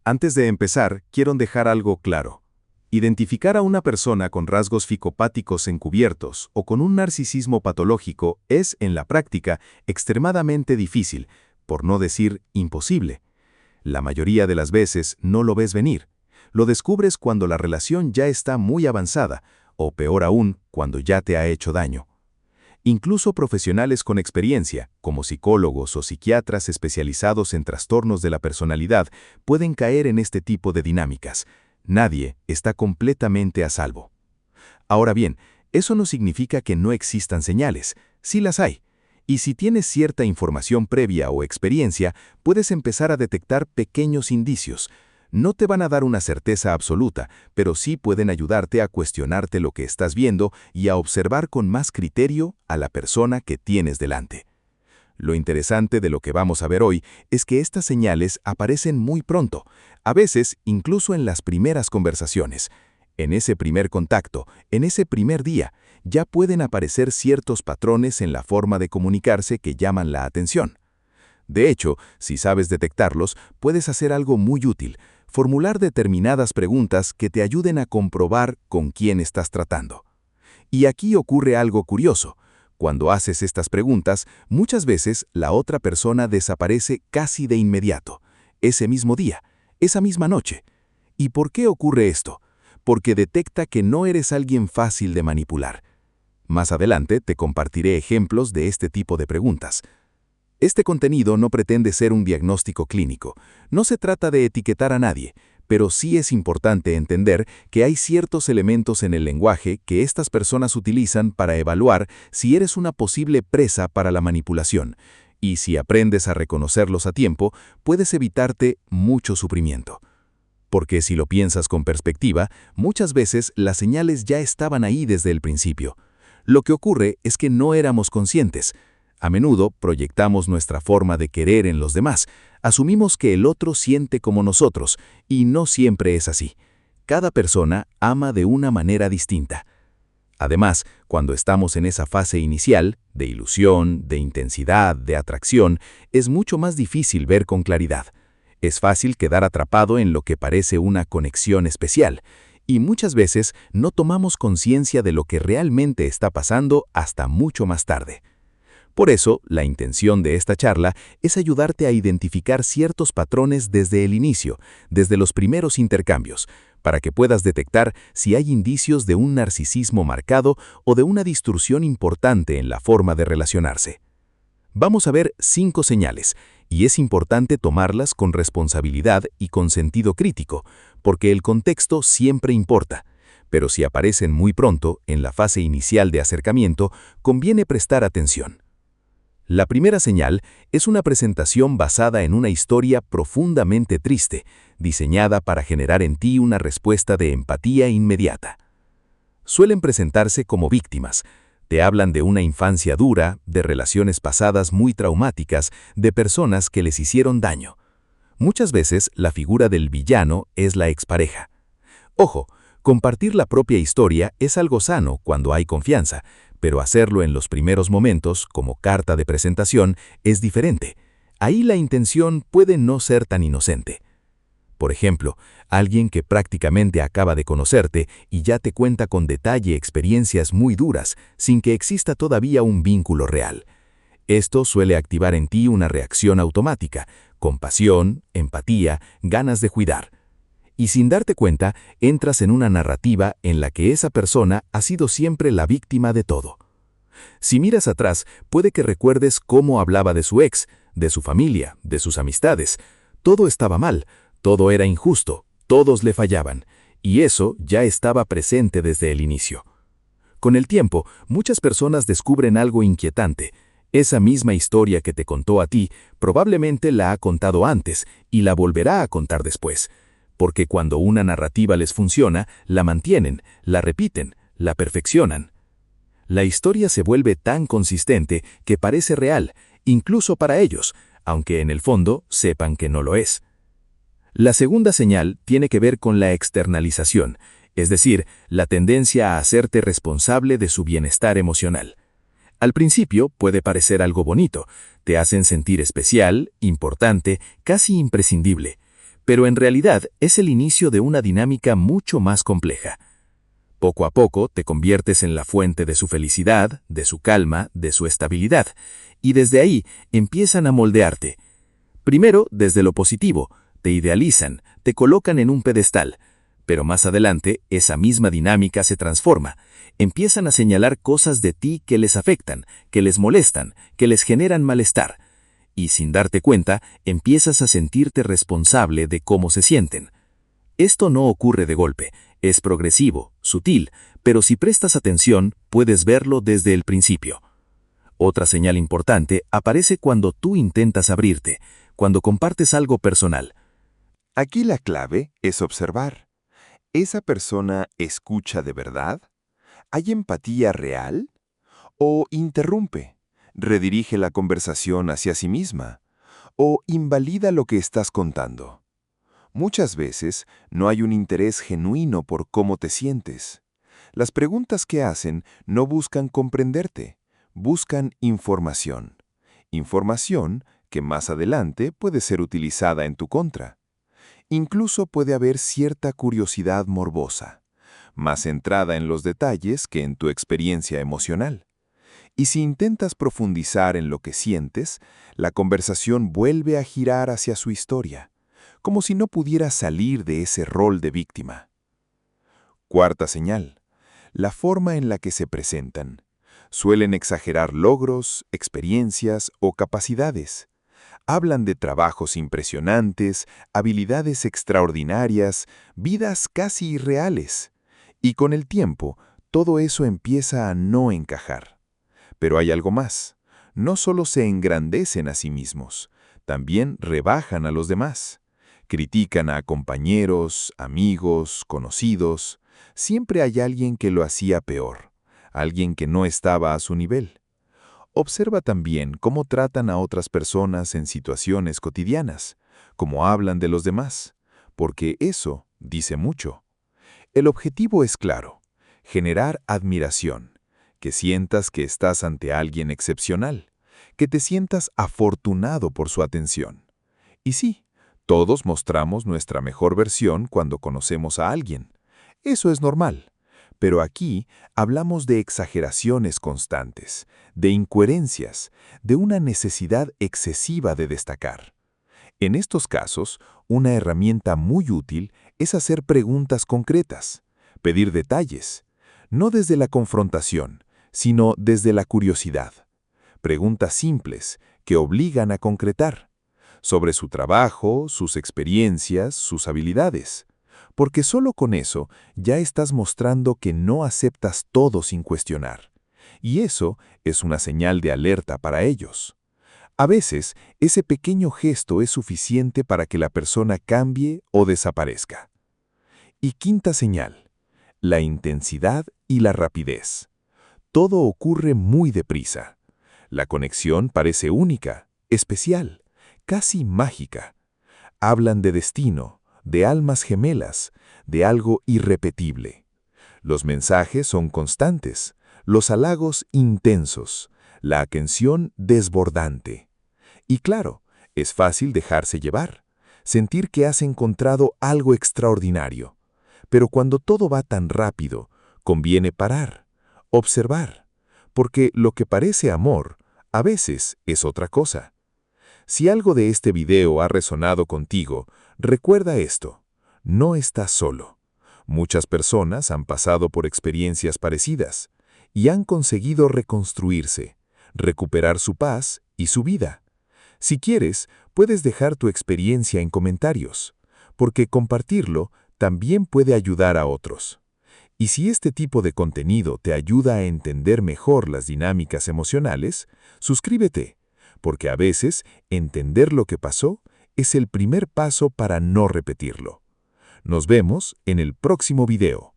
Antes de empezar, quiero dejar algo claro. Identificar a una persona con rasgos psicopáticos encubiertos o con un narcisismo patológico es, en la práctica, extremadamente difícil, por no decir imposible. La mayoría de las veces no lo ves venir. Lo descubres cuando la relación ya está muy avanzada, o peor aún, cuando ya te ha hecho daño. Incluso profesionales con experiencia, como psicólogos o psiquiatras especializados en trastornos de la personalidad, pueden caer en este tipo de dinámicas. Nadie está completamente a salvo. Ahora bien, eso no significa que no existan señales. Sí las hay. Y si tienes cierta información previa o experiencia, puedes empezar a detectar pequeños indicios. No te van a dar una certeza absoluta, pero sí pueden ayudarte a cuestionarte lo que estás viendo y a observar con más criterio a la persona que tienes delante. Lo interesante de lo que vamos a ver hoy es que estas señales aparecen muy pronto, a veces incluso en las primeras conversaciones. En ese primer contacto, en ese primer día, ya pueden aparecer ciertos patrones en la forma de comunicarse que llaman la atención. De hecho, si sabes detectarlos, puedes hacer algo muy útil: formular determinadas preguntas que te ayuden a comprobar con quién estás tratando. Y aquí ocurre algo curioso. Cuando haces estas preguntas, muchas veces la otra persona desaparece casi de inmediato, ese mismo día, esa misma noche. ¿Y por qué ocurre esto? Porque detecta que no eres alguien fácil de manipular. Más adelante te compartiré ejemplos de este tipo de preguntas. Este contenido no pretende ser un diagnóstico clínico. No se trata de etiquetar a nadie, pero sí es importante entender que hay ciertos elementos en el lenguaje que estas personas utilizan para evaluar si eres una posible presa para la manipulación. Y si aprendes a reconocerlos a tiempo, puedes evitarte mucho sufrimiento. Porque si lo piensas con perspectiva, muchas veces las señales ya estaban ahí desde el principio. Lo que ocurre es que no éramos conscientes. A menudo proyectamos nuestra forma de querer en los demás, asumimos que el otro siente como nosotros, y no siempre es así. Cada persona ama de una manera distinta. Además, cuando estamos en esa fase inicial, de ilusión, de intensidad, de atracción, es mucho más difícil ver con claridad. Es fácil quedar atrapado en lo que parece una conexión especial, y muchas veces no tomamos conciencia de lo que realmente está pasando hasta mucho más tarde. Por eso, la intención de esta charla es ayudarte a identificar ciertos patrones desde el inicio, desde los primeros intercambios, para que puedas detectar si hay indicios de un narcisismo marcado o de una distorsión importante en la forma de relacionarse. Vamos a ver 5 señales, y es importante tomarlas con responsabilidad y con sentido crítico, porque el contexto siempre importa. Pero si aparecen muy pronto, en la fase inicial de acercamiento, conviene prestar atención. La primera señal es una presentación basada en una historia profundamente triste, diseñada para generar en ti una respuesta de empatía inmediata. Suelen presentarse como víctimas. Te hablan de una infancia dura, de relaciones pasadas muy traumáticas, de personas que les hicieron daño. Muchas veces la figura del villano es la expareja. Ojo, compartir la propia historia es algo sano cuando hay confianza, pero hacerlo en los primeros momentos, como carta de presentación, es diferente. Ahí la intención puede no ser tan inocente. Por ejemplo, alguien que prácticamente acaba de conocerte y ya te cuenta con detalle experiencias muy duras, sin que exista todavía un vínculo real. Esto suele activar en ti una reacción automática: compasión, empatía, ganas de cuidar. Y sin darte cuenta, entras en una narrativa en la que esa persona ha sido siempre la víctima de todo. Si miras atrás, puede que recuerdes cómo hablaba de su ex, de su familia, de sus amistades. Todo estaba mal, todo era injusto, todos le fallaban, y eso ya estaba presente desde el inicio. Con el tiempo, muchas personas descubren algo inquietante. Esa misma historia que te contó a ti, probablemente la ha contado antes y la volverá a contar después. Porque cuando una narrativa les funciona, la mantienen, la repiten, la perfeccionan. La historia se vuelve tan consistente que parece real, incluso para ellos, aunque en el fondo sepan que no lo es. La segunda señal tiene que ver con la externalización, es decir, la tendencia a hacerte responsable de su bienestar emocional. Al principio puede parecer algo bonito, te hacen sentir especial, importante, casi imprescindible. pero en realidad es el inicio de una dinámica mucho más compleja. Poco a poco te conviertes en la fuente de su felicidad, de su calma, de su estabilidad, y desde ahí empiezan a moldearte. Primero, desde lo positivo, te idealizan, te colocan en un pedestal, pero más adelante esa misma dinámica se transforma. Empiezan a señalar cosas de ti que les afectan, que les molestan, que les generan malestar. Y sin darte cuenta, empiezas a sentirte responsable de cómo se sienten. Esto no ocurre de golpe, es progresivo, sutil, pero si prestas atención, puedes verlo desde el principio. Otra señal importante aparece cuando tú intentas abrirte, cuando compartes algo personal. Aquí la clave es observar. ¿Esa persona escucha de verdad? ¿Hay empatía real? ¿O interrumpe? ¿Redirige la conversación hacia sí misma? ¿O invalida lo que estás contando? Muchas veces no hay un interés genuino por cómo te sientes. Las preguntas que hacen no buscan comprenderte, buscan información. Información que más adelante puede ser utilizada en tu contra. Incluso puede haber cierta curiosidad morbosa, más centrada en los detalles que en tu experiencia emocional. Y si intentas profundizar en lo que sientes, la conversación vuelve a girar hacia su historia, como si no pudiera salir de ese rol de víctima. Cuarta señal: la forma en la que se presentan. Suelen exagerar logros, experiencias o capacidades. Hablan de trabajos impresionantes, habilidades extraordinarias, vidas casi irreales. Y con el tiempo, todo eso empieza a no encajar. Pero hay algo más. No solo se engrandecen a sí mismos, también rebajan a los demás. Critican a compañeros, amigos, conocidos. Siempre hay alguien que lo hacía peor, alguien que no estaba a su nivel. Observa también cómo tratan a otras personas en situaciones cotidianas, cómo hablan de los demás, porque eso dice mucho. El objetivo es claro: generar admiración, que sientas que estás ante alguien excepcional, que te sientas afortunado por su atención. Y sí, todos mostramos nuestra mejor versión cuando conocemos a alguien. Eso es normal. Pero aquí hablamos de exageraciones constantes, de incoherencias, de una necesidad excesiva de destacar. En estos casos, una herramienta muy útil es hacer preguntas concretas, pedir detalles, no desde la confrontación, sino desde la curiosidad. Preguntas simples que obligan a concretar, sobre su trabajo, sus experiencias, sus habilidades. Porque solo con eso ya estás mostrando que no aceptas todo sin cuestionar. Y eso es una señal de alerta para ellos. A veces, ese pequeño gesto es suficiente para que la persona cambie o desaparezca. Y quinta señal: la intensidad y la rapidez. Todo ocurre muy deprisa. La conexión parece única, especial, casi mágica. Hablan de destino, de almas gemelas, de algo irrepetible. Los mensajes son constantes, los halagos intensos, la atención desbordante. Y claro, es fácil dejarse llevar, sentir que has encontrado algo extraordinario. Pero cuando todo va tan rápido, conviene parar, observar, porque lo que parece amor, a veces es otra cosa. Si algo de este video ha resonado contigo, recuerda esto: no estás solo. Muchas personas han pasado por experiencias parecidas y han conseguido reconstruirse, recuperar su paz y su vida. Si quieres, puedes dejar tu experiencia en comentarios, porque compartirlo también puede ayudar a otros. Y si este tipo de contenido te ayuda a entender mejor las dinámicas emocionales, suscríbete, porque a veces entender lo que pasó es el primer paso para no repetirlo. Nos vemos en el próximo video.